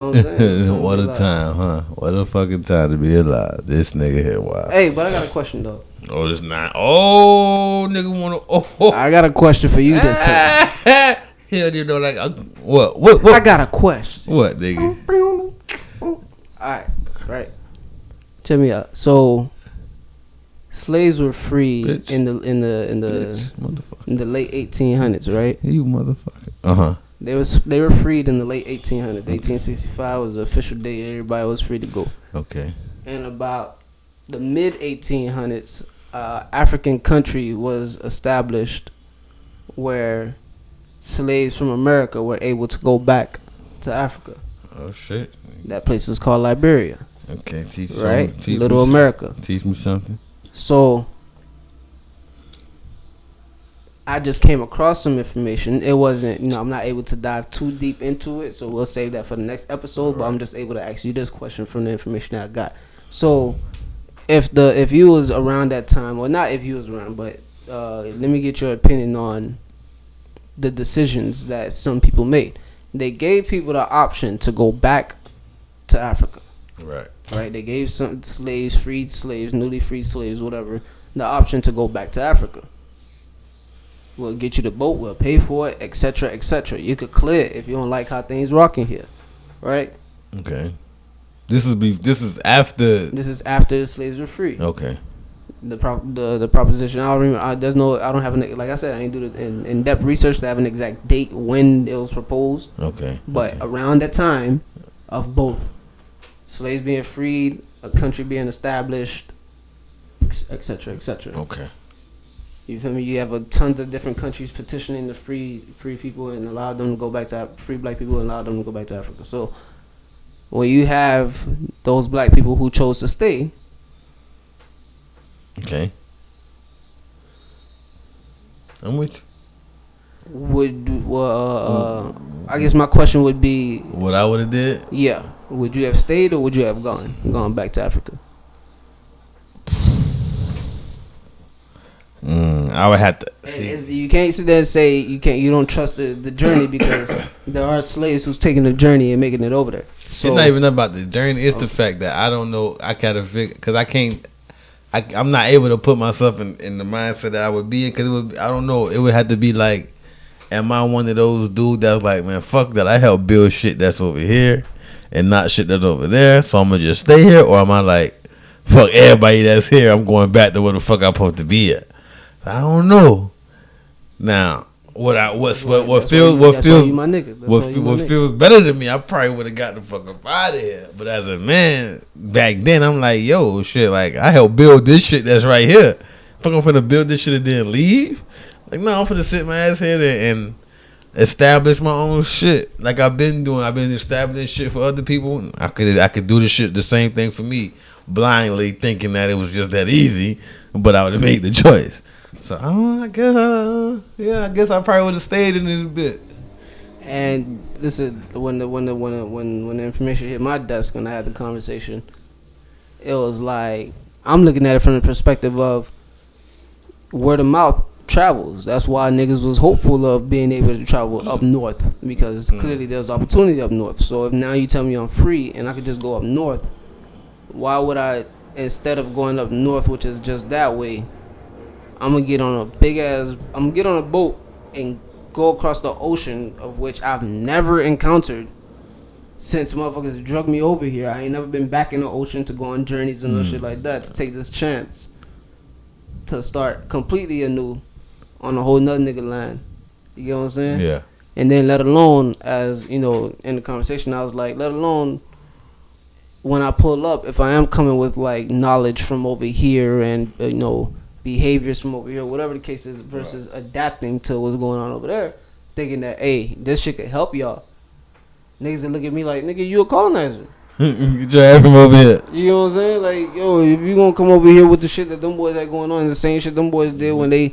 know what I'm saying? What a time, huh? What a fucking time to be alive. This nigga here, wow. Hey, but I got a question though. Oh, it's not. Oh, nigga wanna. Oh, I got a question for you this time. Hell, you know, like what? I got a question. What, nigga? All right. Check me out. So, slaves were free Bitch. in the late 1800s, right? You motherfucker. They were freed in the late 1800s. 1865 was the official date everybody was free to go. Okay. And about the mid 1800s, African country was established where slaves from America were able to go back to Africa. Oh shit. That place is called Liberia. Okay, teach right? Teach Little me, America. Teach me something. So I just came across some information. It wasn't, I'm not able to dive too deep into it, so we'll save that for the next episode. Right. But I'm just able to ask you this question from the information that I got. So, if you was around that time, or not if you was around, but let me get your opinion on the decisions that some people made. They gave people the option to go back to Africa. Right. They gave some slaves, freed slaves, newly freed slaves, whatever, the option to go back to Africa. We'll get you the boat. We'll pay for it, etc., etc. You could clear it if you don't like how things rocking here, right? Okay. This is after. This is after the slaves were free. Okay. The proposition. I don't remember. I don't have like I said. I ain't do the in depth research to have an exact date when it was proposed. Okay. But around that time of both slaves being freed, a country being established, etc., etc. Okay. You feel me? You have tons of different countries petitioning to free people and allow them to go back to free black people and allow them to go back to Africa. So when you have those black people who chose to stay, okay, I'm with you. I guess my question would be, what I would have did? Yeah, would you have stayed or would you have gone back to Africa? I would have to see. You can't sit there and say you don't trust the journey because there are slaves who's taking the journey and making it over there. So, it's not even about the journey. It's the fact that I don't know. I gotta figure because I can't. I'm not able to put myself in the mindset that I would be in because I don't know. It would have to be like, am I one of those dudes that's like, man, fuck that. I help build shit that's over here and not shit that's over there. So I'm gonna just stay here, or am I like, fuck everybody that's here. I'm going back to where the fuck I'm supposed to be at. I don't know. Now, what feels better than me, I probably would have got the fuck up out of here. But as a man, back then, I'm like, yo, shit, like I helped build this shit that's right here. Fuck, I'm finna build this shit and then leave. Like, no, I'm finna sit my ass here and establish my own shit. Like I've been doing. I've been establishing shit for other people. I could do this shit, the same thing for me, blindly thinking that it was just that easy. But I would have made the choice. So I guess I probably would have stayed in this bit. And this is when the information hit my desk and I had the conversation. It was like I'm looking at it from the perspective of word of mouth travels. That's why niggas was hopeful of being able to travel up north because clearly there's opportunity up north. So if now you tell me I'm free and I could just go up north, why would I, instead of going up north, which is just that way, I'm gonna get on a boat and go across the ocean, of which I've never encountered since motherfuckers drug me over here. I ain't never been back in the ocean to go on journeys and no shit like that, to take this chance to start completely anew on a whole nother nigga land. You get what I'm saying? Yeah. And then let alone, as you know, in the conversation I was like, let alone when I pull up, if I am coming with like knowledge from over here and behaviors from over here, whatever the case is, versus adapting to what's going on over there, thinking that, hey, this shit could help y'all. Niggas that look at me like, nigga, you a colonizer. Get your ass from over here. You know what I'm saying? Like, yo, if you gonna come over here with the shit that them boys got going on, the same shit them boys did when they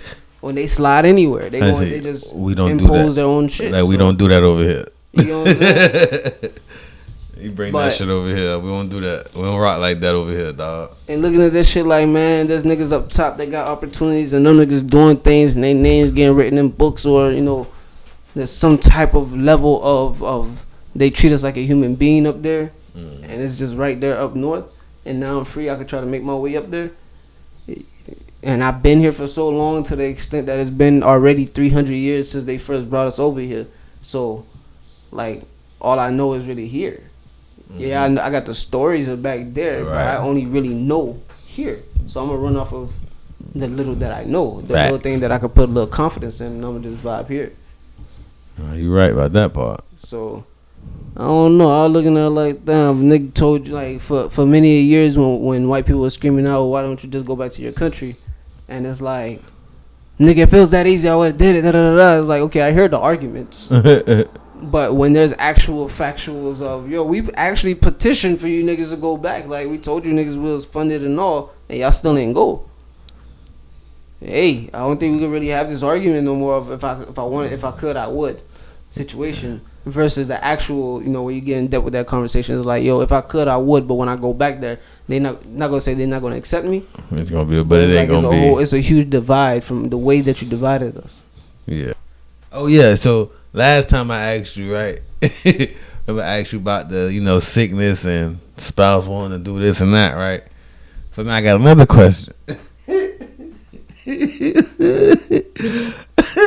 slide anywhere. They just impose their own shit. Like, we don't do that over here. You know what I'm saying? You bring that shit over here. We won't do that. We don't rock like that over here, dog. And looking at this shit like, man, there's niggas up top that got opportunities and them niggas doing things and their names getting written in books, or, there's some type of level of they treat us like a human being up there, and it's just right there up north. And now I'm free. I could try to make my way up there. And I've been here for so long, to the extent that it's been already 300 years since they first brought us over here. So, like, all I know is really here. Yeah, I got the stories of back there, but I only really know here. So I'm gonna run off of the little that I know, the little thing that I could put a little confidence in, and I'm gonna just vibe here. You're right about that part. So I don't know. I was looking at it like, damn, nigga told you, like, for many years when white people were screaming out, why don't you just go back to your country? And it's like, nigga, it feels that easy, I would have did it. Da, da, da, da. It's like, okay, I heard the arguments. But when there's actual factuals of, yo, we actually petitioned for you niggas to go back. Like, we told you niggas we was funded and all, and y'all still ain't go. Hey, I don't think we could really have this argument no more of if I could, I would situation versus the actual, you know, when you get in depth with that conversation. It's like, yo, if I could, I would, but when I go back there, they not gonna say they're not gonna accept me. It's gonna be, but it ain't gonna be. It's a huge divide from the way that you divided us. Yeah. Oh yeah. So last time I asked you, right? Remember I asked you about the, you know, sickness and spouse wanting to do this and that, right? So now I got another question.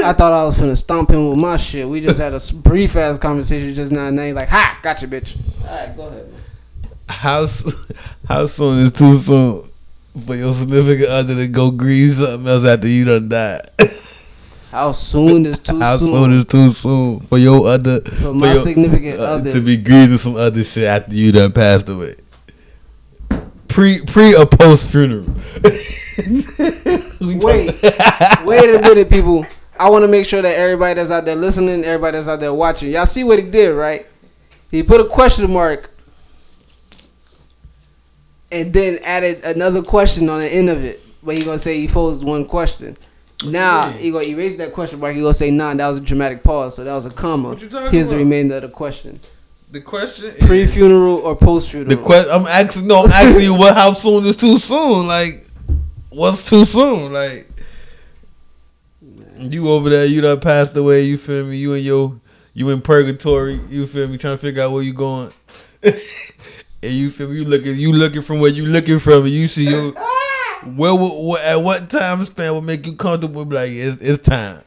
I thought I was finna stomp him with my shit. We just had a brief ass conversation just now, and then like, ha, gotcha, bitch. All right, go ahead, man. How soon is too soon for your significant other to go grieve something else after you done died? How soon is too soon? How soon is too soon for your other, for my significant other to be grieving some other shit after you done passed away? Pre or post funeral? Wait a minute, people. I want to make sure that everybody that's out there listening, everybody that's out there watching, y'all see what he did, right? He put a question mark and then added another question on the end of it. But he gonna say he posed one question. Now he gonna erase that question mark. He gonna say, nah, that was a dramatic pause, so that was a comma. Here's the remainder of the question. The question: pre-funeral or post-funeral? The question I'm asking you what? How soon is too soon? Like, what's too soon? Like, you over there, you done passed away. You feel me? You in purgatory. You feel me? Trying to figure out where you going. And you feel me? You looking from where you looking from, and you see your at what time span will make you comfortable? Be like, it's time.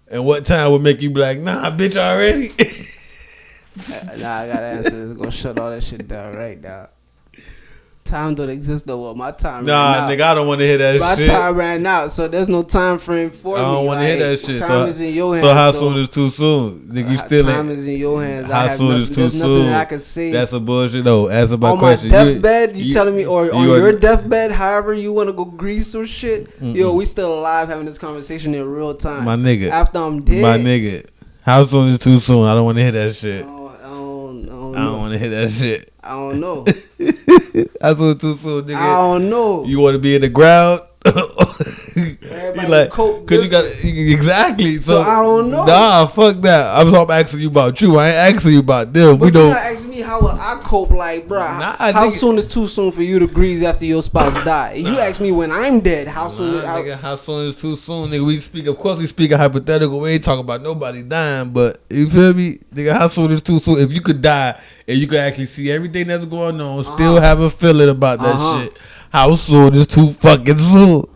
And what time would make you be like, nah, bitch, already? Nah, I gotta answer this. Gonna shut all that shit down right now. Time don't exist no more. My time ran out. Nah, nigga, I don't want to hear that shit. My time ran out, so there's no time frame for me. I don't want to hear that shit. Time is in your hands. So how soon is too soon? Nigga, you still time is in your hands. How soon is too soon? There's nothing that I can say. That's a bullshit though. Answer my question. On my deathbed, you telling me, or on your deathbed, however you want to go grease some shit. Yo, we still alive having this conversation in real time. My nigga. After I'm dead. My nigga. How soon is too soon? I don't want to hear that shit. I don't want to hear that shit. I don't know. That's what too soon, nigga. I don't know. You want to be in the ground? Everybody like, cause you got exactly. So I don't know. Nah, fuck that. I'm asking you about you. I ain't asking you about them. But you're not asking me how I cope. Like, bro, how soon is too soon for you to grieve after your spouse die? You ask me when I'm dead. How soon? How soon is too soon, nigga? We speak. Of course, we speak a hypothetical. We ain't talking about nobody dying. But you feel me, nigga? How soon is too soon? If you could die and you could actually see everything that's going on, still have a feeling about that shit. How soon is too fucking soon?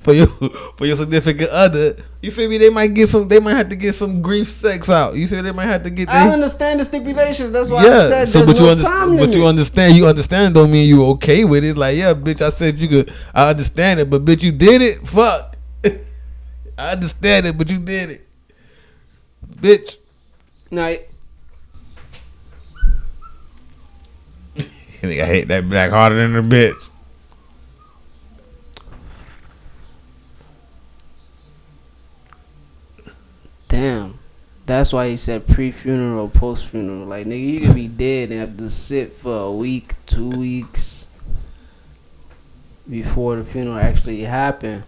For your significant other, you feel me? They might have to get some grief sex out. You feel they might have to get. I understand the stipulations. That's why I said there's no time limit. But you understand don't mean you okay with it. Like, yeah, bitch, I said you could. I understand it, but bitch, you did it. Fuck. I understand it, but you did it, bitch. Night. I hate that black harder than a bitch. Damn. That's why he said pre-funeral, post-funeral. Like, nigga, you could be dead and have to sit for a week, 2 weeks before the funeral actually happened.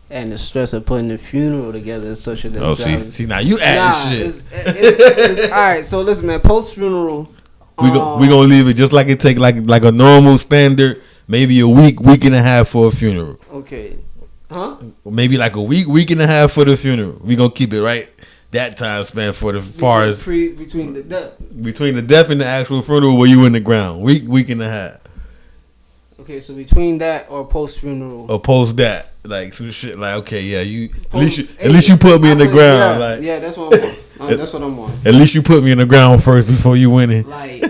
And the stress of putting the funeral together and such a thing. See, now you adding shit. It's, all right, so listen, man, post-funeral. We gonna leave it just like it take like a normal standard, maybe a week and a half for a funeral. Okay. Huh? Maybe like a week and a half for the funeral. We gonna keep it right. that time span for the far as between the death and the actual funeral, were you in the ground? Week and a half. Okay, so between that or post funeral, or post that, like some shit, like okay, yeah, you at least you put me in the ground, like yeah, that's what I'm on. That's what I'm on. At least you put me in the ground first before you went in. Like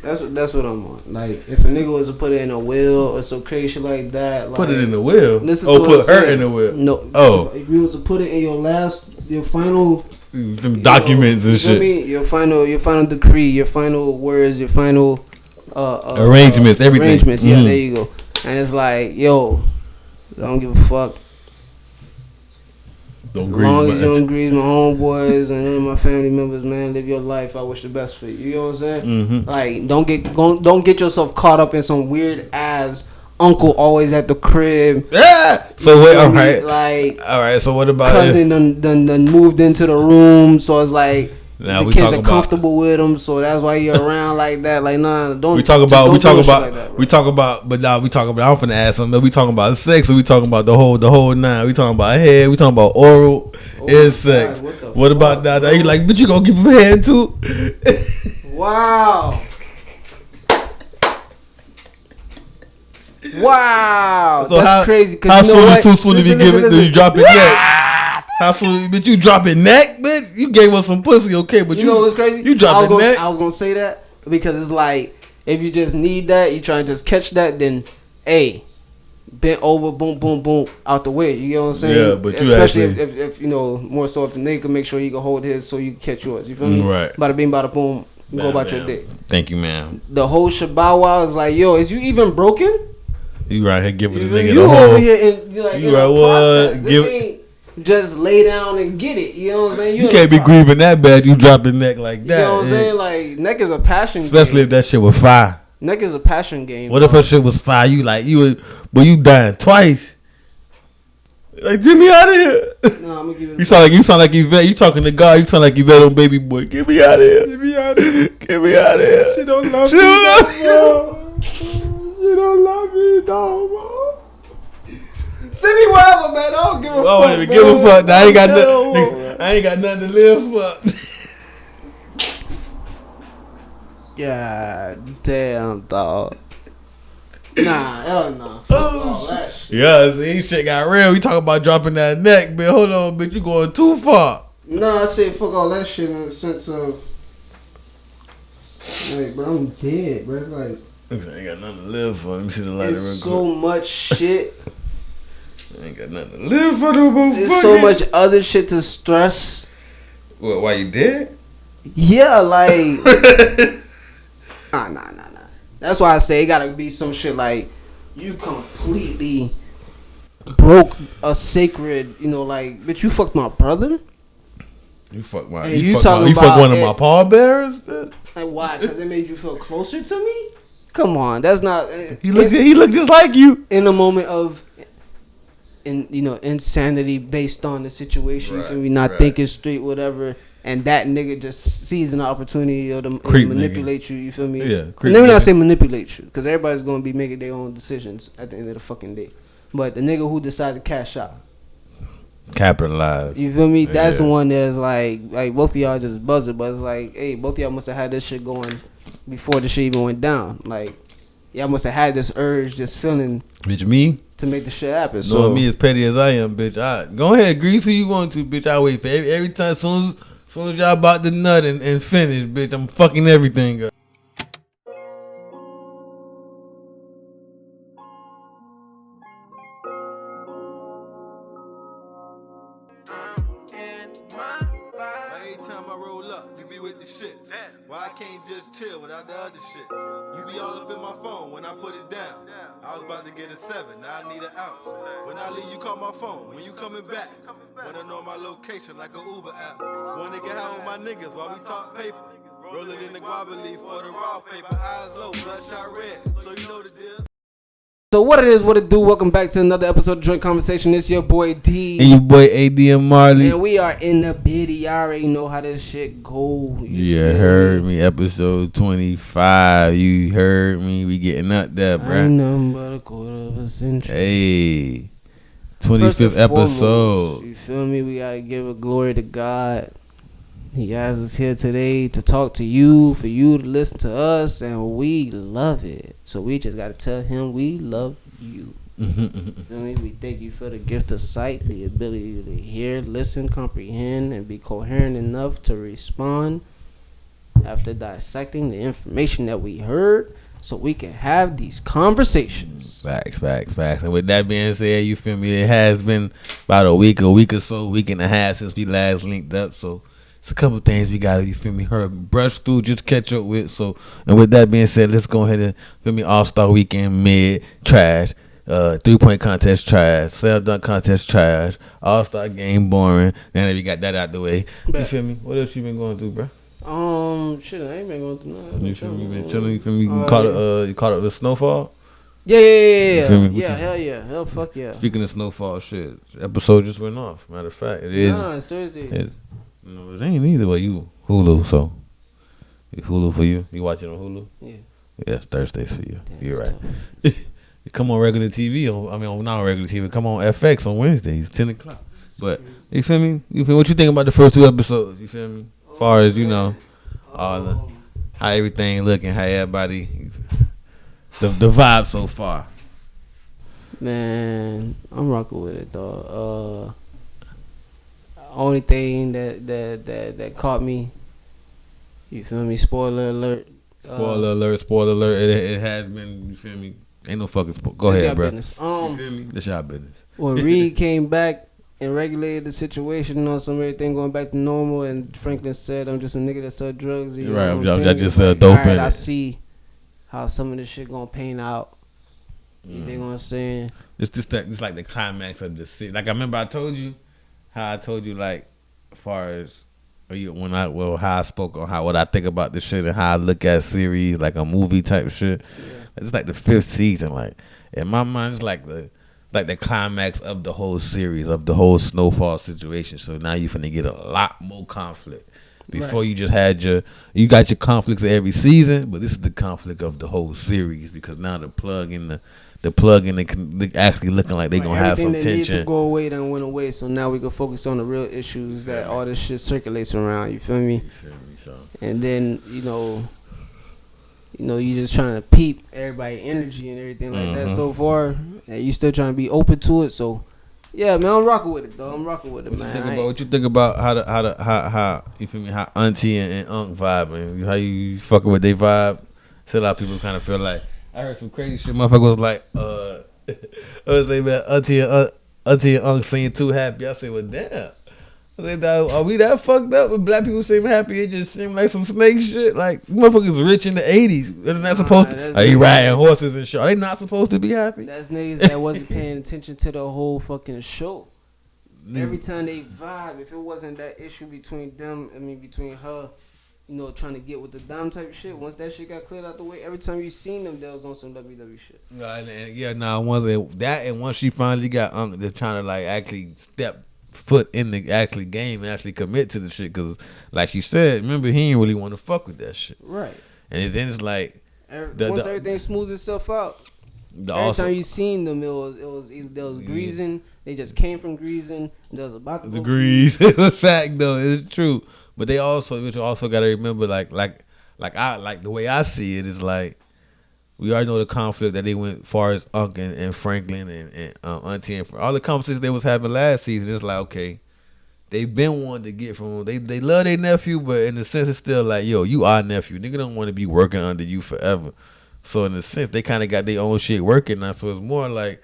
that's what I'm on. Like if a nigga was to put it in a will or some crazy shit like that, like, put it in the will. Listen to put her in the will. No. Oh, if you was to put it in your final some documents and shit. Your final decree, your final words, your final arrangements, everything. Arrangements, yeah, there you go. And it's like, yo, I don't give a fuck. As long as you don't grieve my homeboys and any of my family members, man, live your life. I wish the best for you. You know what I'm saying? Mm-hmm. Like, don't get yourself caught up in some weird ass uncle always at the crib. Yeah. So wait, all right. Like, all right. So what about cousin done moved into the room? So it's like. Now the kids are comfortable with him, so that's why you're around like that. Like, nah, don't. We talk about. But now we talk about. I'm finna ask something. We talking about sex, or we talking about the whole nine. We talking about head. We talking about oral and sex. What about that? You like, but you gonna give him head too? Wow. Wow, so that's crazy. How soon is too soon to be given? Do you drop it neck? How soon? But you dropping neck, bitch. You gave us some pussy, okay? But you know what's crazy? You dropping neck. I was gonna say that because it's like if you just need that, you trying to just catch that, then bent over, boom, boom, boom, out the way. You know what I'm saying? Yeah, but you especially if you know more so if the nigga can make sure he can hold his so you can catch yours. You feel me? Right. Bada bing, bada boom. Go about your day. Thank you, ma'am. The whole shabawa is like, yo, is you even broken? You right here giving the nigga you the whole. Over here in, like, you right what? This ain't just lay down and get it. You know what I'm saying? You can't be grieving that bad. You drop the neck like that. You know what I'm saying? Like, neck is a passion especially game. If that shit was fire. Neck is a passion game. What if her shit was fire? You like, you dying twice. Like, get me out of here. No, I'm gonna give it you sound like Yvette. You talking to God. You sound like Yvette on Baby Boy. Get me out of here. Get me out of here. Get me out of here. She don't love me no more. She don't love me no more. Send me wherever, man. I don't give a fuck. I don't even give a fuck. Now, I ain't got nothing to live for. God damn, dog. Nah, hell no. Fuck all that shit. Yeah, see, shit got real. We talking about dropping that neck, bitch. Hold on, bitch. You going too far. Nah, I say fuck all that shit in the sense of, like, bro, I'm dead, bro. Like, I ain't got nothing to live for. Let me see the lighter. It's so much shit. I ain't got nothing to live for no more. There's so much other shit to stress. What, why you dead? Yeah, like Nah. That's why I say it gotta be some shit like you completely broke a sacred, you know, like, bitch, you fucked my brother? You fucked my and you fucked one of my pallbearers? Like, why? Because it made you feel closer to me? Come on, that's not he looked just like you. In a moment of insanity based on the situation, right, you feel me, not thinking straight, whatever, and that nigga just sees an opportunity to manipulate you feel me? Yeah. Let me not say manipulate you, because everybody's gonna be making their own decisions at the end of the fucking day. But the nigga who decided to cash out, capitalize. You feel me? That's the one that's like both of y'all just buzzing, but it's like, hey, both of y'all must have had this shit going before the shit even went down. Like, y'all must have had this urge, this feeling. Bitch, me? To make the shit happen. Knowing me as petty as I am, bitch, go ahead, grease who you want to, bitch. I wait for every time, soon as y'all about to nut and finish, bitch, I'm fucking everything up. Chill without the other shit. You be all up in my phone when I put it down. I was about to get a 7, now I need an ounce. When I leave, you call my phone. When you coming back, wanna know my location like a Uber app. Wanna get high with my niggas while we talk paper. Roll it in the guava leaf for the raw paper. Eyes low, bloodshot red, so you know the deal. So what it is, what it do, welcome back to another episode of Joint Conversation. It's your boy D. And your boy ADM Marley. And we are in the biddy. Y'all already know how this shit go. You heard me. Episode 25. You heard me. We getting up there, bro. Ain't nothing but a quarter of a century. Hey. 25th episode. Foremost, you feel me? We gotta give a glory to God. He has us here today to talk to you, for you to listen to us, and we love it. So we just gotta tell him we love you. I mean, we thank you for the gift of sight, the ability to hear, listen, comprehend, and be coherent enough to respond after dissecting the information that we heard, so we can have these conversations. Facts. And with that being said, you feel me? It has been about a week or so, week and a half since we last linked up. So it's a couple things we gotta, you feel me, brush through, just catch up with. So, and with that being said, let's go ahead and, feel me, All-Star Weekend mid trash. 3-point contest trash, slam dunk contest trash, All-Star game boring. Now that we got that out the way, you feel me? What else you been going through, bro? Shit, I ain't been going through nothing. You feel me? Been chilling. You feel me? You caught it the SnowFall? Yeah. You feel me? Yeah, hell yeah, hell fuck yeah. Speaking of SnowFall, shit, episode just went off. Matter of fact, it is. Nah, it's Thursday. No, it ain't either. But you Hulu, so Hulu for you. You watching on Hulu? Yeah. Yeah, it's Thursdays for you. Damn, You're right. You come on regular TV. Not on regular TV. Come on FX on Wednesdays, 10 o'clock. But you feel me? What you think about the first 2 episodes? You feel me? As far as you know, how everything looking, how everybody, the vibe so far. Man, I'm rocking with it, dog. Only thing that caught me, you feel me? Spoiler alert. Spoiler alert. It has been. You feel me? Ain't no fucking Go ahead, bro. Business. You feel me? That's y'all business. When Reed came back and regulated the situation on some everything going back to normal, and Franklin said, "I'm just a nigga that sell drugs." Right, I just sell dope. All right, I see how some of this shit gonna pan out. You think what I'm saying? It's like the climax of the city. Like I remember I told you how like as far as how I spoke on what I think about this shit and how I look at series like a movie type shit. Yeah. It's like the 5th season. Like in my mind, it's like the climax of the whole series, of the whole SnowFall situation. So now you finna get a lot more conflict. Before you just had you got your conflicts every season, but this is the conflict of the whole series because now the plug in the actually looking like they gonna have some tension. Everything that needs to go away done went away, so now we can focus on the real issues that all this shit circulates around. You feel me? So. And then you just trying to peep everybody energy and everything like that so far, and you still trying to be open to it. So yeah, man, I'm rocking with it though. I'm rocking with it, man. What you think about how you feel me? How Auntie and Unc vibe, and how you fucking with they vibe? So a lot of people kind of feel like I heard some crazy shit. Motherfucker was like, I was saying, man, Auntie and Unc seem too happy. I said, well, damn. I said, are we that fucked up? When black people seem happy, it just seem like some snake shit. Like motherfuckers rich in the 80s, and they're not supposed to. Are you riding horses and shit? Are they not supposed to be happy? That's niggas that wasn't paying attention to the whole fucking show. Every time they vibe, if it wasn't that issue between them, between her, trying to get with the dime type shit. Once that shit got cleared out the way, every time you seen them, they was on some WWE shit. Once she finally got Unc, they're trying to like actually step foot in the actually game and actually commit to the shit, because like you said, remember, he didn't really want to fuck with that shit, right? And then it's like once everything smoothed itself out, every time you seen them, it was either they was greasing, they just came from greasing, they was about to the grease. It's a fact though, it's true. But they also got to remember, like the way I see it is like, we already know the conflict that they went as far as Unc and Franklin and Auntie and all the conversations they was having last season. It's like, okay, they've been wanting to get from them. They love their nephew, but in the sense it's still like, yo, you our nephew. Nigga don't want to be working under you forever. So in a sense, they kind of got their own shit working now. So it's more like,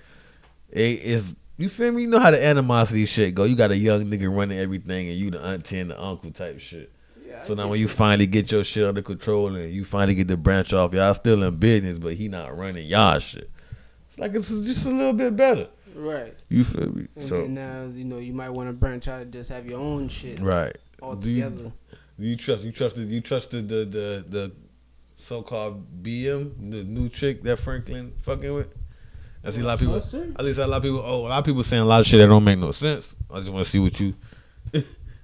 it's, you feel me? You know how the animosity shit go. You got a young nigga running everything, and you the auntie and the uncle type shit. Yeah, so now when you finally get your shit under control and you finally get the branch off, y'all still in business, but he not running y'all shit. It's like it's just a little bit better. Right. You feel me? And so now, you might want to branch out and just have your own shit. Right. All together. Do you trusted the so-called BM, the new chick that Franklin fucking with? I see a lot of people. At least a lot of people. Oh, a lot of people saying a lot of shit that don't make no sense. I just want to see what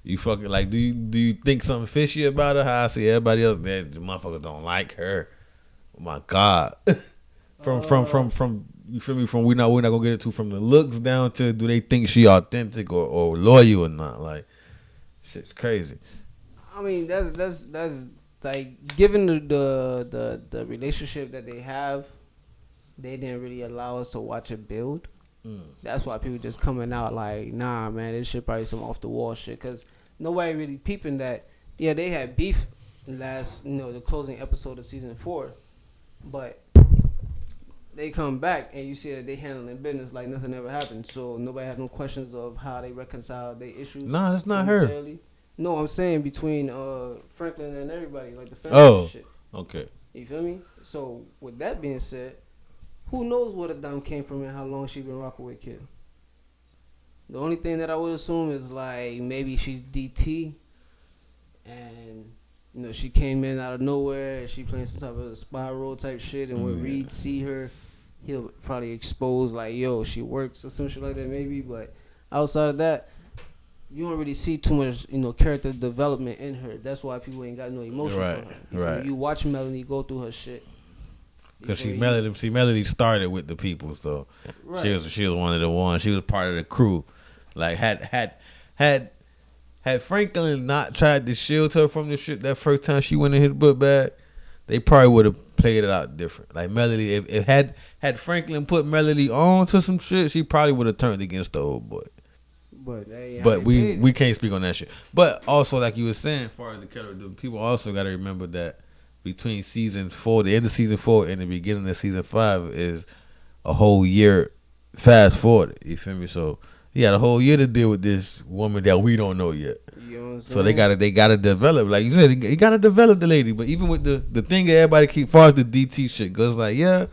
you fucking like. Do you think something fishy about her? How I see everybody else, that motherfuckers don't like her. Oh my God. From you feel me? From we're not gonna get into from the looks down to do they think she authentic or loyal or not? Like, shit's crazy. I mean, that's like given the relationship that they have, they didn't really allow us to watch it build. That's why people just coming out like, nah, man, this shit probably some off the wall shit. Cause nobody really peeping that. Yeah, they had beef last, the closing episode of season 4, but they come back and you see that they handling business like nothing ever happened. So nobody had no questions of how they reconcile their issues. Nah, that's not her. No, I'm saying between Franklin and everybody, like the family and shit. Okay. You feel me? So with that being said, who knows where the dime came from and how long she been rocking with Kid? The only thing that I would assume is like maybe she's DT, and she came in out of nowhere and she playing some type of a spy role type shit, and when Reed see her, he'll probably expose like, yo, she works or some shit like that maybe. But outside of that, you don't really see too much, character development in her. That's why people ain't got no emotion for her. Right. You watch Melanie go through her shit. Because Melody started with the people, so right. She was one of the ones. She was part of the crew. Like had Franklin not tried to shield her from the shit that first time she went in his book bag, they probably would have played it out different. Like Melody, if had Franklin put Melody on to some shit, she probably would have turned against the old boy. But we can't speak on that shit. But also, like you were saying, as far as the character, people also got to remember that between season 4, the end of season 4 and the beginning of season 5 is a whole year fast forward. You feel me? So he had a whole year to deal with this woman that we don't know yet. You know what I'm saying? So they gotta develop, like you said, you gotta develop the lady. But even with the thing that everybody keep, as far as the DT shit goes, like that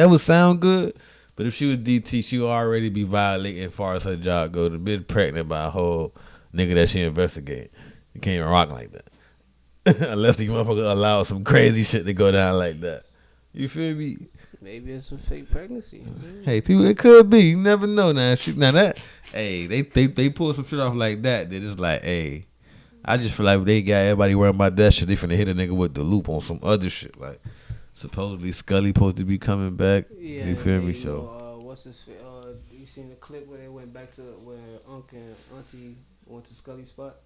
would sound good. But if she was DT, she would already be violating as far as her job goes. To be pregnant by a whole nigga that she investigated. You can't even rock like that. Unless the motherfucker allow some crazy shit to go down like that. You feel me? Maybe it's a fake pregnancy. Hey, people, it could be. You never know now. They pull some shit off like that. They're just like, hey, I just feel like they got everybody worrying about that shit. They finna hit a nigga with the loop on some other shit. Like, supposedly Scully supposed to be coming back. Yeah, you feel me? So, what's this? You seen the clip where they went back to where Uncle and Auntie went to Scully's spot?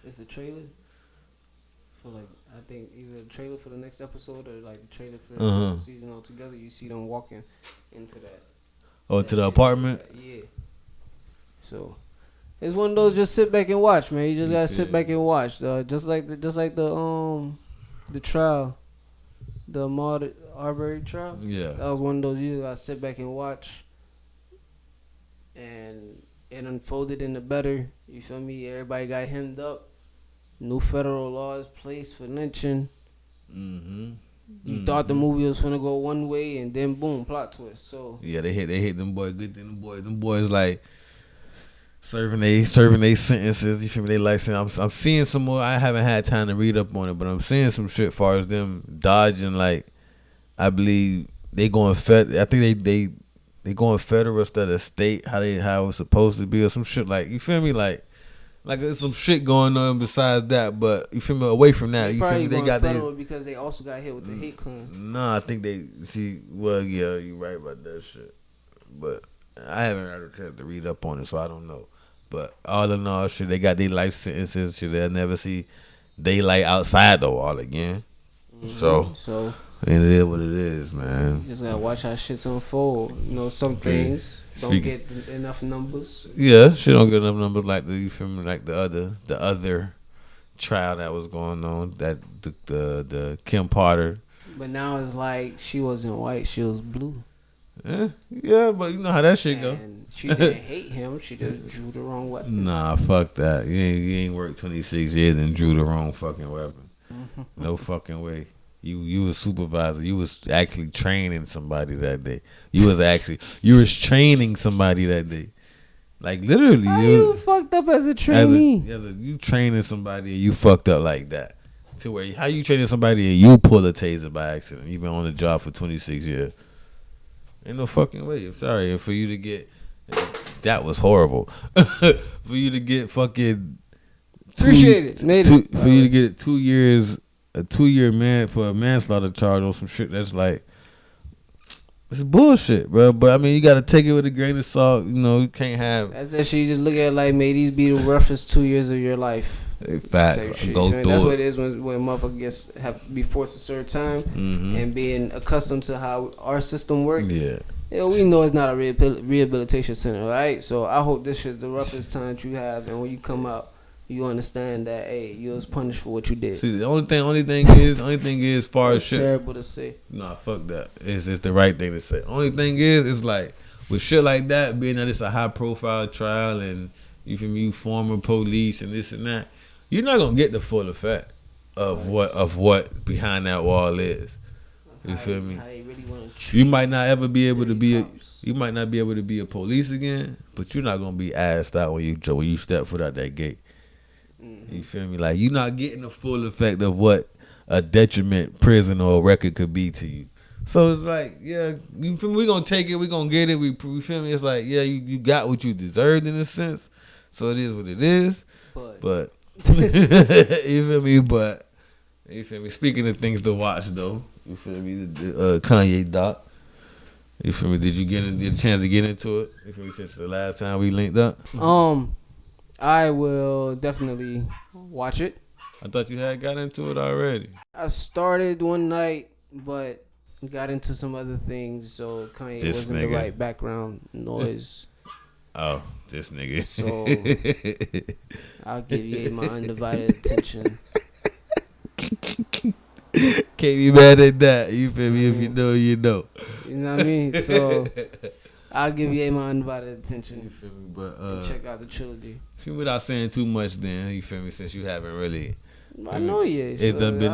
It's a trailer. For like, I think either the trailer for the next episode or like the trailer for the rest of the season altogether. You see them walking into that. Oh, to the apartment? Yeah. So it's one of those, just sit back and watch, man. You just gotta sit back and watch. Just like the trial, the Ahmuad Arbery trial. Yeah. That was one of those, you just gotta sit back and watch. And it unfolded in the better. You feel me? Everybody got hemmed up. New federal laws placed for lynching. You thought the movie was gonna go one way, and then boom, plot twist. So yeah, they hit them boys good. Them boys like serving they sentences. You feel me? They like saying, I'm seeing some more. I haven't had time to read up on it, but I'm seeing some shit as far as them dodging. Like, I believe they going I think they going federal instead of state. How it was supposed to be or some shit. Like, you feel me? Like there's some shit going on besides that, but you feel me? Away from that, you feel me? They got federal because they also got hit with the hate crime. No, I think they see. Well, yeah, you're right about that shit, but I haven't had a chance to read up on it, so I don't know. But all in all, shit, they got their life sentences. Shit, they'll never see daylight outside the wall again. So it is what it is, man. You just gotta watch how shit's unfold. Some things don't get enough numbers. Yeah, shit don't get enough numbers like the other trial that was going on, that the Kim Potter. But now it's like she wasn't white, she was blue. Yeah, but you know how that shit go. She didn't hate him, she just drew the wrong weapon. Nah, fuck that. You ain't worked 26 years and drew the wrong fucking weapon. No fucking way. You was supervisor. You was actually training somebody that day. You was training somebody that day. Like, literally. How you fucked up as a trainee? You training somebody and you fucked up like that. To where, how you training somebody and you pull a taser by accident? You've been on the job for 26 years. Ain't no fucking way. I'm sorry. And for you to get, that was horrible. For you to get fucking. Appreciate it. For you to get 2 years. A 2-year man for a manslaughter charge on some shit that's like, It's bullshit, bro. But I mean, you gotta take it with a grain of salt. You know, you can't have. That's that shit. You just look at it like, may these be the roughest 2 years of your life. Fact. Go through That's it. what it is when motherfuckers have to be forced to serve time and being accustomed to how our system works. Yeah. Yeah, we know it's not a rehabilitation center, right? So I hope this shit's the roughest time you have, and when you come out, you understand that hey, you was punished for what you did. See, the only thing is, as far as shit. Terrible to say. Nah, fuck that. It's the right thing to say. Only thing is, it's like with shit like that, being that it's a high profile trial and you feel me, you former police and this and that, you're not gonna get the full effect of what behind that wall is. You feel me? How they really you might not ever be able to be you might not be able to be a police again, but you're not gonna be assed out when you step foot out that gate. You feel me? Like you're not getting the full effect of what a detriment prison or a record could be to you. So it's like, yeah, you feel me? We're gonna take it, we're gonna get it. We feel me? It's like, yeah, you got what you deserved in a sense. So it is what it is. But you feel me? But you feel me? Speaking of things to watch though, you feel me? The Kanye doc. You feel me? Did you get a chance to get into it? You feel me? Since the last time we linked up. I will definitely watch it. I thought you had got into it already. I started one night, but got into some other things, so Kanye wasn't the right background noise. Oh, this nigga. So I'll give you my undivided attention. Can't be mad at that. You feel me? If you know, you know. You know what I mean? So I'll give you my undivided attention. You feel me? But and check out the trilogy. Without saying too much, then you feel me? Since you haven't really. I know Ye. It's done been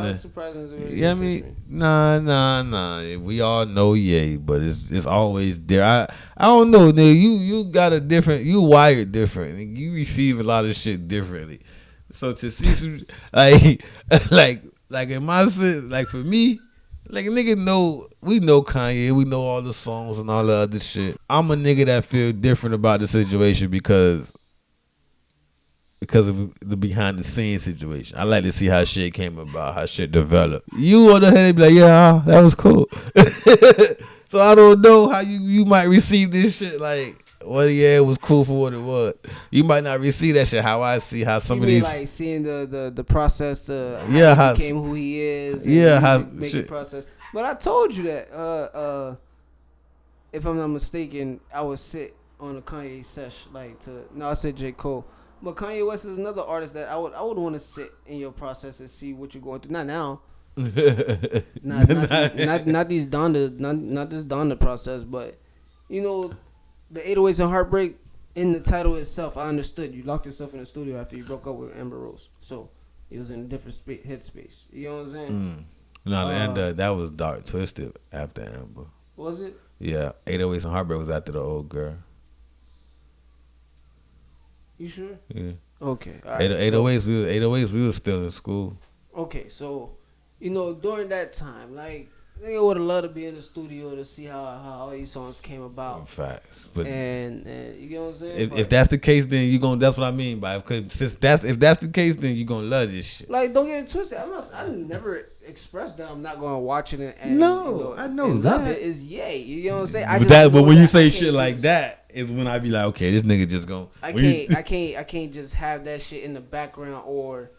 I mean, nah. We all know Ye, but it's always there. I don't know, nigga. You got a different. You wired different. You receive a lot of shit differently. So to see some like in my sense, like for me, like a nigga we know Kanye, we know all the songs and all the other shit. I'm a nigga that feel different about the situation because of the behind the scenes situation. I like to see how shit came about, how shit developed. You on the head, they be like, yeah, that was cool. So I don't know how you might receive this shit like, well, yeah, it was cool for what it was. You might not receive that shit how I see how some of these like seeing the process to how he became who he is. Make the process. But I told you that if I'm not mistaken, I would sit on a Kanye sesh I said J. Cole. But Kanye West is another artist that I would want to sit in your process and see what you're going through. Not now. not this Donda process, but you know, the 808s and Heartbreak in the title itself, I understood. You locked yourself in the studio after you broke up with Amber Rose, so it was in a different headspace. You know what I'm saying? No, and that was Dark Twisted after Amber. Was it? Yeah, 808s and Heartbreak was after the old girl. You sure? Yeah. Okay. All right, 808s, we were still in school. Okay, so you know during that time, like nigga would have loved to be in the studio to see how all these songs came about. Facts, but and you know what I'm saying. If that's the case, then you gonna. That's what I mean by if that's the case, then you gonna love this shit. Like, don't get it twisted. I never expressed that I'm not gonna watch it. And no, I know that love it is Ye. You know what I'm saying. But when you say shit like that, is when I be like, okay, this nigga just gonna. I can't just have that shit in the background or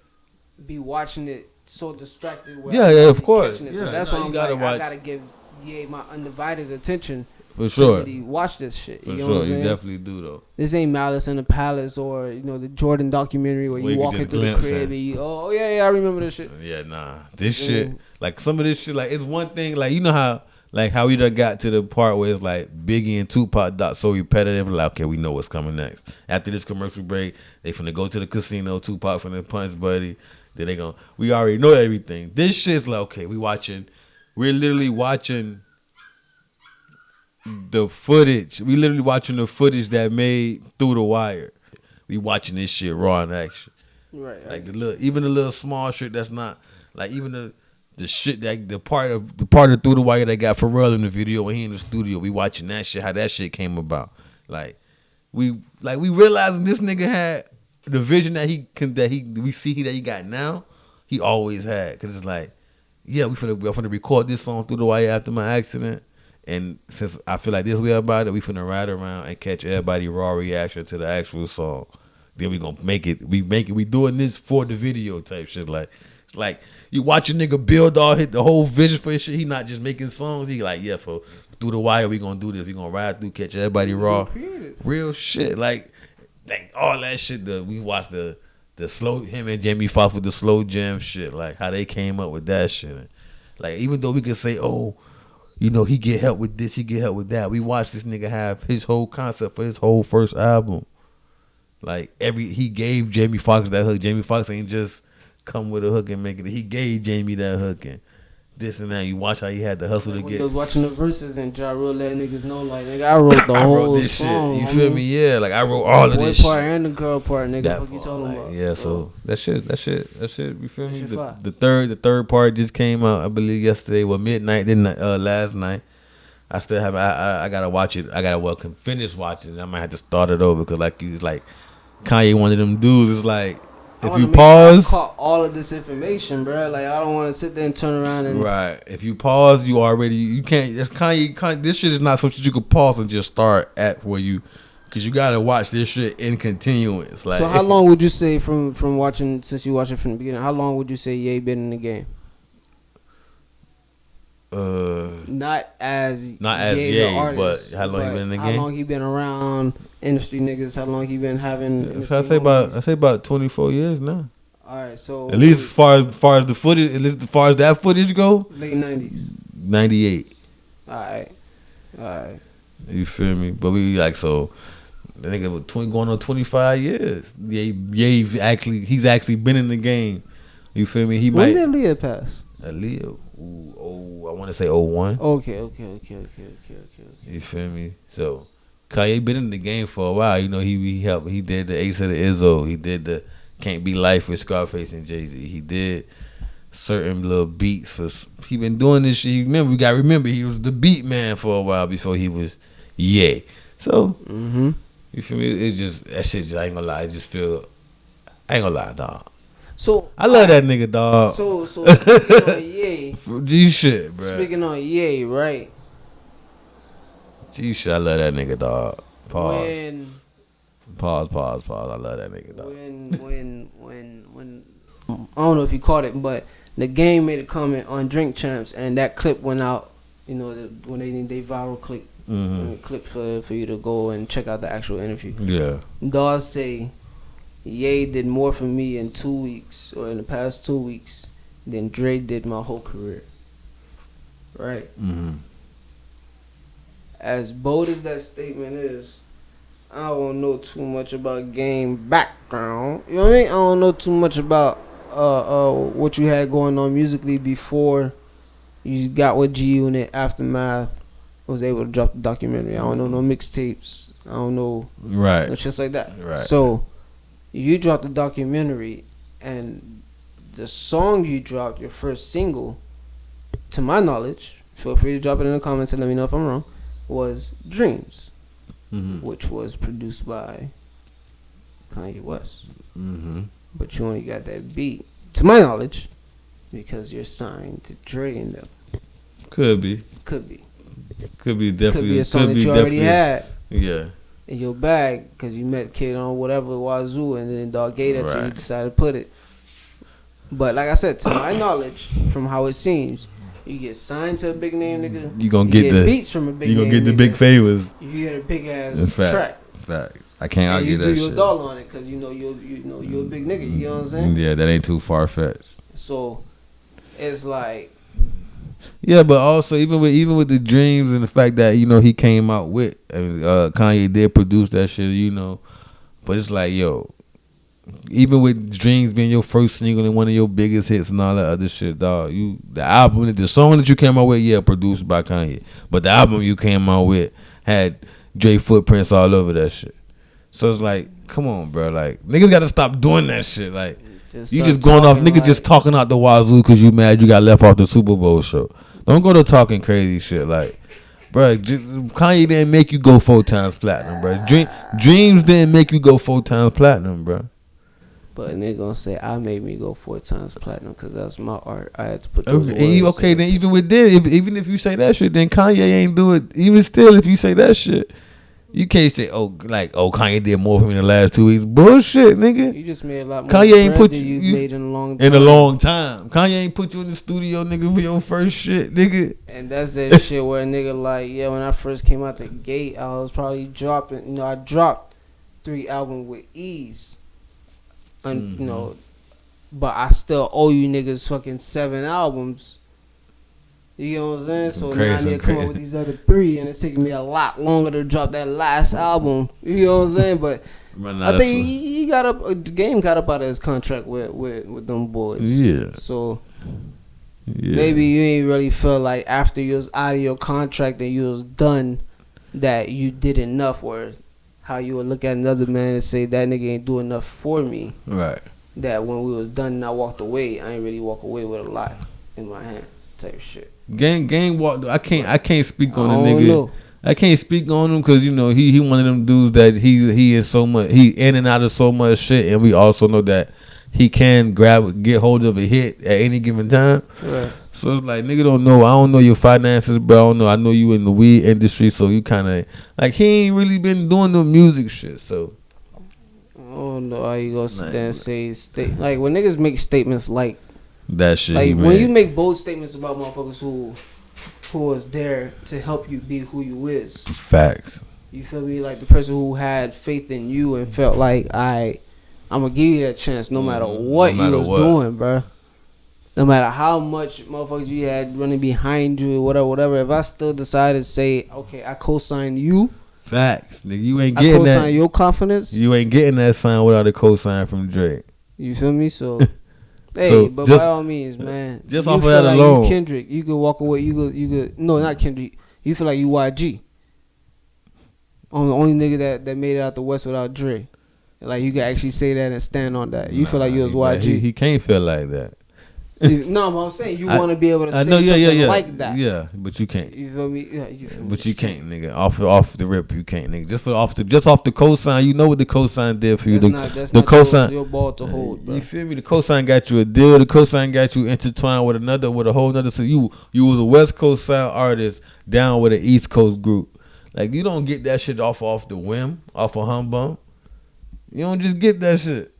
be watching it so distracted. Yeah, of course. Yeah, so that's why I'm like, I gotta give Ye my undivided attention. For sure. To really watch this shit. You know what I'm saying? You definitely do though. This ain't Malice in the Palace or the Jordan documentary where you walking through the crib and you, I remember this shit. Yeah, nah. This shit, like some of this shit, like it's one thing, like you know how we done got to the part where it's like Biggie and Tupac dot so repetitive, like okay, we know what's coming next. After this commercial break, they finna go to the casino, Tupac finna punch Buddy. Then we already know everything. This shit's like, okay, we're literally watching the footage. We literally watching the footage that made Through the Wire. We watching this shit raw in action. Right. Like even the little small shit that's not like even the shit that the part of Through the Wire that got Pharrell in the video when he in the studio. We watching that shit, how that shit came about. Like we realizing this nigga had the vision that he got now. He always had, cause it's like, yeah, we finna record this song Through the Wire after my accident. And since I feel like this way about it, we finna ride around and catch everybody raw reaction to the actual song. Then we gonna make it. We doing this for the video type shit. Like you watch a nigga build all hit the whole vision for his shit. He not just making songs. He like, yeah, for through the wire we gonna do this. We gonna ride through, catch everybody raw, real shit. Like all that shit. We watched the slow, him and Jamie Foxx with the slow jam shit. Like how they came up with that shit. Like even though we could say, oh, you know, he get help with this, he get help with that. We watched this nigga have his whole concept for his whole first album. Like he gave Jamie Foxx that hook. Jamie Foxx ain't just come with a hook and make it. He gave Jamie that hook and this and that. You watch how he had the hustle to get. I was watching the verses and Ja Rule let niggas know, like, nigga, I wrote the whole this song. Shit. You feel me? Yeah, like I wrote all of this shit. The boy part and the girl part, nigga. What you talking about? Yeah, so that shit. You feel me? The third part just came out, I believe yesterday. Well, midnight. Then last night. I still have. I gotta watch it. I gotta finish watching it. I might have to start it over because it's like Kanye, one of them dudes. It's like if you pause, sure I caught all of this information, bro. Like I don't want to sit there and turn around and right. If you pause, you can't. Kanye. This shit is not something you could pause and just start at where you, because you gotta watch this shit in continuance. Like, so how long would you say from watching, since you watched it from the beginning? How long would you say Ye been in the game? Not as Ye, artist, but how long he been in the game? How long he been around industry niggas? How long he been having? I say about 24 years now. All right, so at least as far as the footage, at least as far as that footage go, late 90s, 98. All right. You feel me? But we like so. I think it was going on 25 years. He's actually been in the game. You feel me? When did Aaliyah pass? Aaliyah. I want to say 01. Okay. You feel me? So Kanye been in the game for a while. You know, he helped. He did the Ace of the Izzo. He did the Can't Be Life with Scarface and Jay-Z. He did certain little beats. He been doing this shit. We gotta remember he was the beat man for a while before he was Ye. So you feel me? It just that shit. Just, I ain't gonna lie. I ain't gonna lie, dog. So I love that nigga, dog. So speaking on Ye, G shit, bro. Speaking on Ye, right? G shit, I love that nigga, dog. Pause. I love that nigga, dog. When I don't know if you caught it, but the game made a comment on Drink Champs, and that clip went out. You know, when they viral clip for you to go and check out the actual interview. Yeah. Dawes say Ye did more for me in 2 weeks, or in the past 2 weeks, than Dre did my whole career. Right? As bold as that statement is, I don't know too much about game background. You know what I mean? I don't know too much about what you had going on musically before you got with G Unit, Aftermath, was able to drop the documentary. I don't know no mixtapes. I don't know no shit like that. Right. So you dropped the documentary, and the song you dropped, your first single, to my knowledge, feel free to drop it in the comments and let me know if I'm wrong, was Dreams, which was produced by Kanye West. But you only got that beat, to my knowledge, because you're signed to Dre and them. Could be, definitely. Could be a song that you already had. Yeah. In your bag, because you met Kid on whatever Wazoo, and then Dog gave that to you, decided to put it. But like I said, to my knowledge, from how it seems, you get signed to a big name nigga, you gonna get the beats from a big name. You gonna get the big favors. You get a big ass track. Fact. I can't argue that shit. You do your dollar on it because you know you're a big nigga. You know what I'm saying? Yeah, that ain't too far fetched. So it's like. Yeah, but also even with the Dreams and the fact that, you know, he came out with, Kanye did produce that shit, you know, but it's like, yo, even with Dreams being your first single and one of your biggest hits and all that other shit, dog, the song that you came out with, produced by Kanye, but the album you came out with had Dre footprints all over that shit. So it's like, come on, bro, like niggas gotta stop doing that shit, like. You just going off, nigga, just talking out the wazoo because you mad you got left off the Super Bowl show. Don't go to talking crazy shit like, bro. Kanye didn't make you go 4 times platinum, bro. Dreams didn't make you go 4 times platinum, bro. But a nigga gonna say I made me go 4 times platinum because that's my art. I had to put those words Okay, then even with that, even if you say that shit, then Kanye ain't do it. Even still, if you say that shit, you can't say Kanye did more for me in the last 2 weeks. Bullshit, nigga. You just made a lot more. Kanye ain't put you made in a long time. In a long time. Kanye ain't put you in the studio, nigga, for your first shit, nigga. And that's that shit where a nigga like, yeah, when I first came out the gate, I was probably dropping. You know, I dropped 3 albums with ease. And you know, but I still owe you niggas fucking 7 albums. You know what I'm saying? So now I need to come up with these other 3, and it's taking me a lot longer to drop that last album. You know what I'm saying? But I think he got up. The game got up out of his contract with them boys. Yeah. So maybe you ain't really feel like after you was out of your contract and you was done that you did enough, or how you would look at another man and say that nigga ain't do enough for me. Right. That when we was done and I walked away, I ain't really walk away with a lot in my hand type shit. Gang walked. I can't speak on the nigga. Know. I can't speak on him because you know he one of them dudes that he in so much, he in and out of so much shit, and we also know that he can get hold of a hit at any given time. Right. So it's like, nigga don't know. I don't know your finances, bro. I don't know. I know you in the weed industry, so you kind of like, he ain't really been doing no music shit. So I don't know how you gonna sit there and say like when niggas make statements like that shit. Like when you make bold statements about motherfuckers who was there to help you be who you is. Facts. You feel me? Like the person who had faith in you and felt like I'm gonna give you that chance no matter what you was doing, bro. No matter how much motherfuckers you had running behind you or whatever. If I still decided to say, okay, I co-sign you. Facts, nigga, you ain't getting that. I co-sign your confidence. You ain't getting that sign without a co-sign from Drake. You feel me? So, hey, but by all means, man. Just off of that alone, you Kendrick, you could walk away. You could. No, not Kendrick. You feel like you YG. On the only nigga that made it out the West without Dre. Like you can actually say that and stand on that. You feel like you was YG. He can't feel like that. No, but I'm saying you want to be able to say something like that. Yeah, but you can't. You feel me? Yeah, you feel me. But you can't, nigga. Off the rip, you can't, nigga. Just off the cosign, you know what the cosign did for you. That's not cosign, your ball to hold, bro. You feel me? The cosign got you a deal. The cosign got you intertwined with a whole nother. So you was a West Coast sound artist down with an East Coast group. Like you don't get that shit off the whim, off a humbum. You don't just get that shit.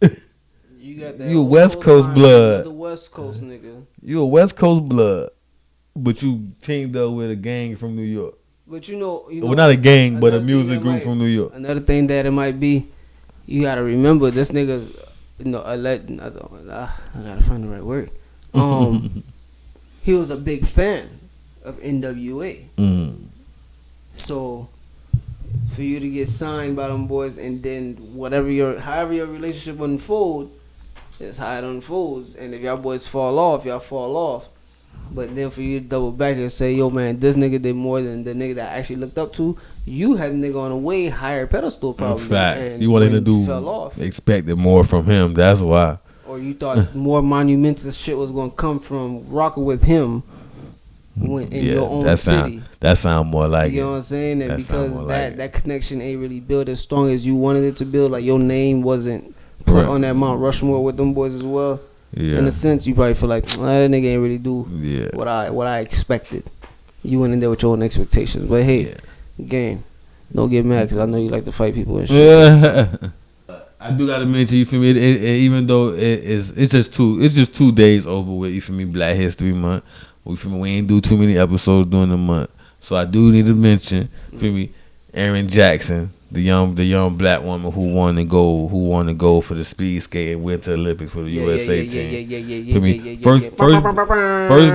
You got that. You a West Coast blood. The West Coast nigga. You a West Coast blood, but you teamed up with a gang from New York. But you know, well, not a gang, but a music group from New York. Another thing that it might be, you gotta remember this nigga's, I gotta find the right word. He was a big fan of NWA. Mm. So for you to get signed by them boys, and then however your relationship unfold, is how it unfolds. And if y'all boys fall off, y'all fall off. But then for you to double back and say, yo man, this nigga did more than the nigga that I actually looked up to, you had a nigga on a way higher pedestal probably. Facts. You wanted to do fell off. Expected more from him, that's why. Or you thought more monumental shit was gonna come from rocking with him in your own city. That sound more like you know what I'm saying? And because that connection ain't really built as strong as you wanted it to build. Like your name wasn't put on that Mount Rushmore with them boys as well. Yeah. In a sense, you probably feel like that nigga ain't really do what I expected. You went in there with your own expectations. But hey, game, don't get mad because I know you like to fight people and shit. Yeah. I do gotta mention, you feel me? Even though it's just 2 days over with, you feel me? Black History Month. We ain't do too many episodes during the month, so I do need to mention, feel me, Erin Jackson, the young black woman who won the gold for the speed skating Winter Olympics for the USA team. Feel me? First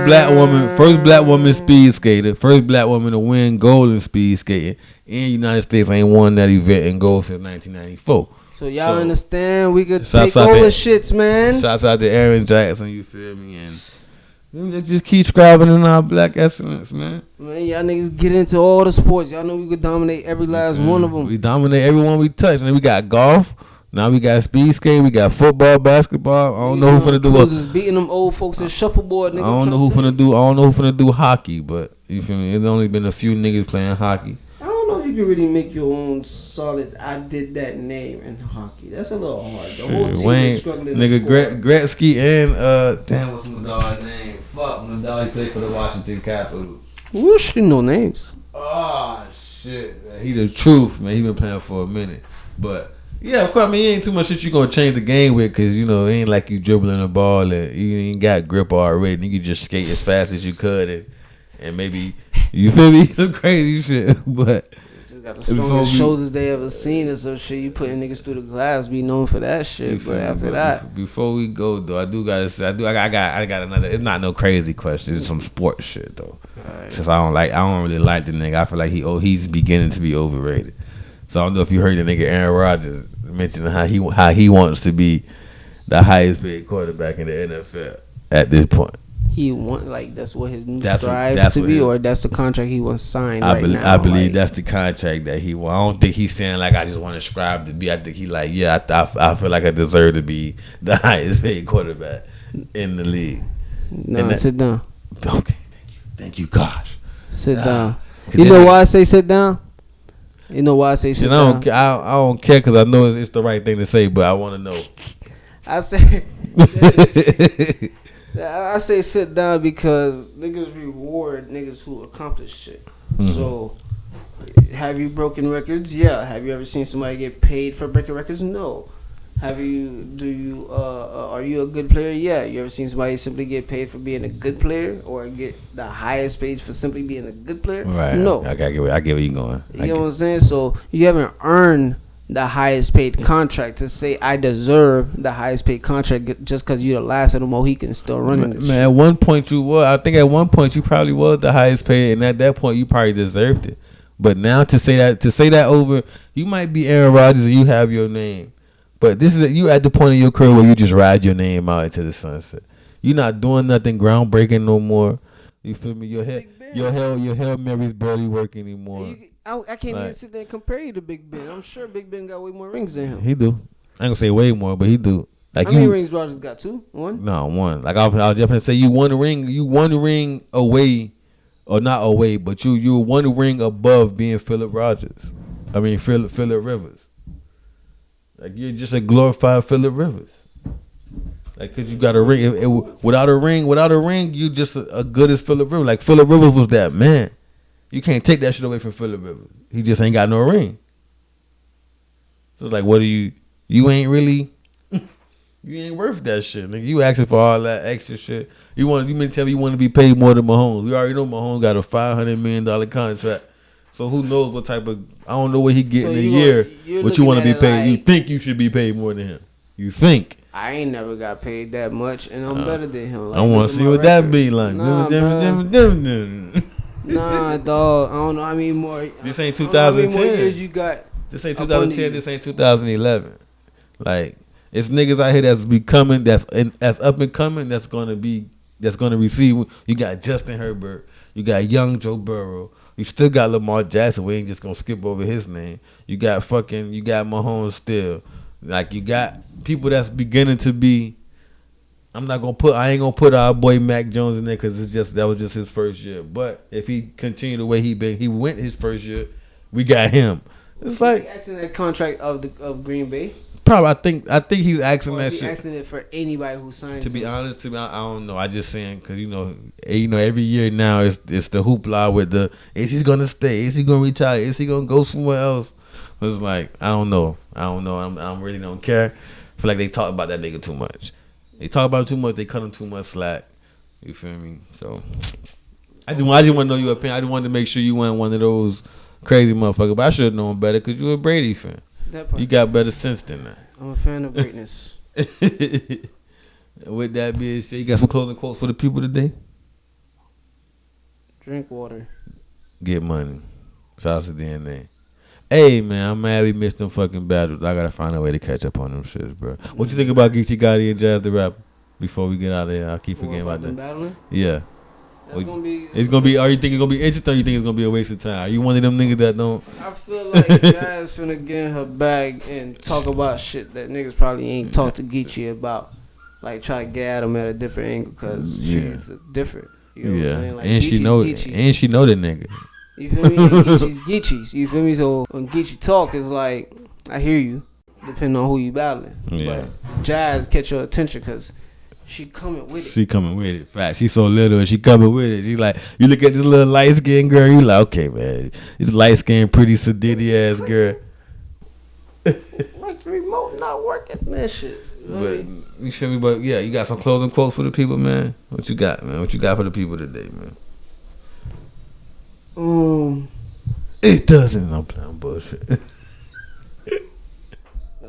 black woman speed skater, first black woman to win gold in speed skating in the United States. Ain't won that event in gold since 1994. So y'all understand we could take over shits, man. Shouts out to Erin Jackson, you feel me? And let's just keep scribing in our black excellence, man. Man, y'all niggas get into all the sports. Y'all know we could dominate every last one of them. We dominate everyone we touch. And then we got golf. Now we got speed skate. We got football, basketball. I don't know who finna do what. Just beating them old folks in shuffleboard, nigga. I don't know who finna do hockey, but you feel me? It's only been a few niggas playing hockey. I don't know if you can really make your own solid I did that name in hockey. That's a little hard. The whole team is struggling nigga, to score. Gretzky and damn, what's my dog's name? Fuck, my dog played for the Washington Capitals. Whoosh, no names. Oh shit, man. He the truth, man. He been playing for a minute, but yeah, of course. I mean, he ain't too much shit you gonna change the game with, cause you know it ain't like you dribbling the ball and you ain't got grip already. And you can just skate as fast as you could and maybe you feel me, some crazy shit, but. Got the strongest shoulders they ever seen and some shit. You putting niggas through the glass, be known for that shit. But after that, before we go though, I do gotta say, I got another. It's not no crazy question. It's some sports shit though. Right. Since I don't really like the nigga. I feel like he's beginning to be overrated. So I don't know if you heard the nigga Aaron Rodgers mentioning how he wants to be the highest paid quarterback in the NFL at this point. He want that's what his new strive to be, or that's the contract he wants signed now. I believe that's the contract that he want. I don't think he's saying like I just want to strive to be. I think he like I feel like I deserve to be the highest paid quarterback in the league. No, sit down. Okay, thank you, gosh. Sit down. You know why I say sit down? You know why I say sit down? I don't care because I know it's the right thing to say, but I want to know. I say. I say sit down because niggas reward niggas who accomplish shit. Mm-hmm. So, have you broken records? Yeah. Have you ever seen somebody get paid for breaking records? No. Are you a good player? Yeah. You ever seen somebody simply get paid for being a good player or get the highest paid for simply being a good player? Right. No. I get where you're going. You know what I'm saying? So, you haven't earned the highest paid contract to say I deserve the highest paid contract just because you're the last of the Mohicans still running this shit. At one point you were. I think at one point you probably was the highest paid, and at that point you probably deserved it. But now to say that over, you might be Aaron Rodgers and you have your name, but this is you at the point in your career where you just ride your name out into the sunset. You're not doing nothing groundbreaking no more. You feel me? Your Hail Mary's barely work anymore. I can't even sit there and compare you to Big Ben. I'm sure Big Ben got way more rings than him. He do. I ain't gonna say way more, but he do. Like how many rings Rodgers got? 2? 1? No, 1. Like I was definitely say you won a ring. You won a ring away, or not away, but you won a ring above being Phillip Rogers. I mean Phillip Rivers. Like you're just a glorified Phillip Rivers. Like cause you got a ring. Without a ring, you just as good as Phillip Rivers. Like Phillip Rivers was that man. You can't take that shit away from Phillip Rivers. He just ain't got no ring. So it's like, what are you? You ain't really. You ain't worth that shit. Nigga, you asking for all that extra shit. You mean tell me you want to be paid more than Mahomes? We already know Mahomes got a $500 million contract. So who knows what type of? I don't know what he getting a year. What you want to be paid? Like, you think you should be paid more than him? You think? I ain't never got paid that much, and I'm better than him. Like, I want to see what that be like. Nah, dog. I don't know how many more. This ain't 2010. How many more years you got? This ain't 2010. This ain't 2011. Like it's niggas out here that's becoming that's up and coming. That's gonna receive. You got Justin Herbert. You got young Joe Burrow. You still got Lamar Jackson. We ain't just gonna skip over his name. You got Mahomes still. Like you got people that's beginning to be. I ain't gonna put our boy Mac Jones in there because that was just his first year. But if he continued the way he went his first year, we got him. It's like he asking that contract of Green Bay. Probably, I think he's asking or that is he shit. Asking it for anybody who signs. To be honest, I don't know. I just saying because every year now it's the hoopla with the is he gonna stay? Is he gonna retire? Is he gonna go somewhere else? It's like I don't know. I really don't care. I feel like they talk about that nigga too much. They talk about him too much. They cut him too much slack. You feel me? So I just want to know your opinion. I just wanted to make sure you weren't one of those crazy motherfuckers. But I should have known better because you a Brady fan. You got better sense than that. I'm a fan of greatness. With that being said, you got some closing quotes for the people today? Drink water. Get money. Shout out to DNA. Hey man, I'm mad we missed them fucking battles. I gotta find a way to catch up on them shits, bro. What you think about Geechee Gotti and Jazz the Rapper? Before we get out of here, I keep forgetting about that. Battling? Yeah. That's gonna be. It's gonna be. Are you think it's gonna be interesting? Or you think it's gonna be a waste of time? Are you one of them niggas that don't? I feel like Jazz finna get in her bag and talk about shit that niggas probably ain't talked to Geechee about. Like try to get at him at a different angle because shit's different. You know what I'm saying? Like, and she know the nigga. You feel me? And Geechee's Geechee's. You feel me? So when Geechee talk, it's like, I hear you, depending on who you battling. Yeah. But Jazz catch your attention because she coming with it. She coming with it. Fact. She's so little and she coming with it. She like, you look at this little light skinned girl, you like, okay, man, this light skinned, pretty sedity ass girl. Like the remote not working. That shit. But you feel me? But yeah, you got some closing quotes for the people, man. What you got, man? What you got for the people today, man? It doesn't. I'm playing bullshit.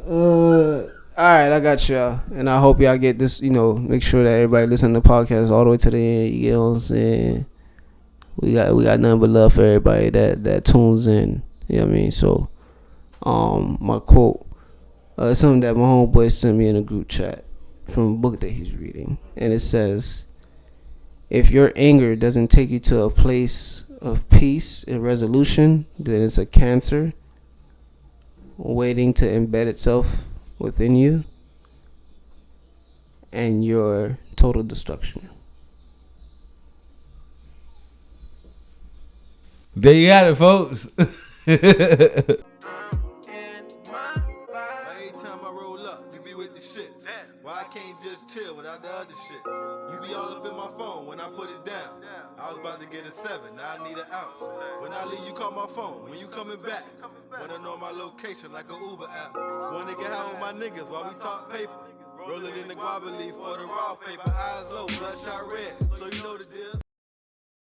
Alright, I got y'all. And I hope y'all get this, make sure that everybody listen to the podcast all the way to the end. You know what I'm saying? We got nothing but love for everybody that tunes in. You know what I mean? So my quote, something that my homeboy sent me in a group chat from a book that he's reading. And it says, if your anger doesn't take you to a place of peace and resolution, then it's a cancer waiting to embed itself within you and your total destruction. There you got it, folks. Why I can't just chill without the other shit? You be all up in my phone when I put it down. I was about to get a 7, now I need an ounce. When I leave, you call my phone. When you coming back, wanna know my location like a Uber app. Wanna get high with my niggas while we talk paper. Roll it in the guava leaf for the raw paper. Eyes low, bloodshot red.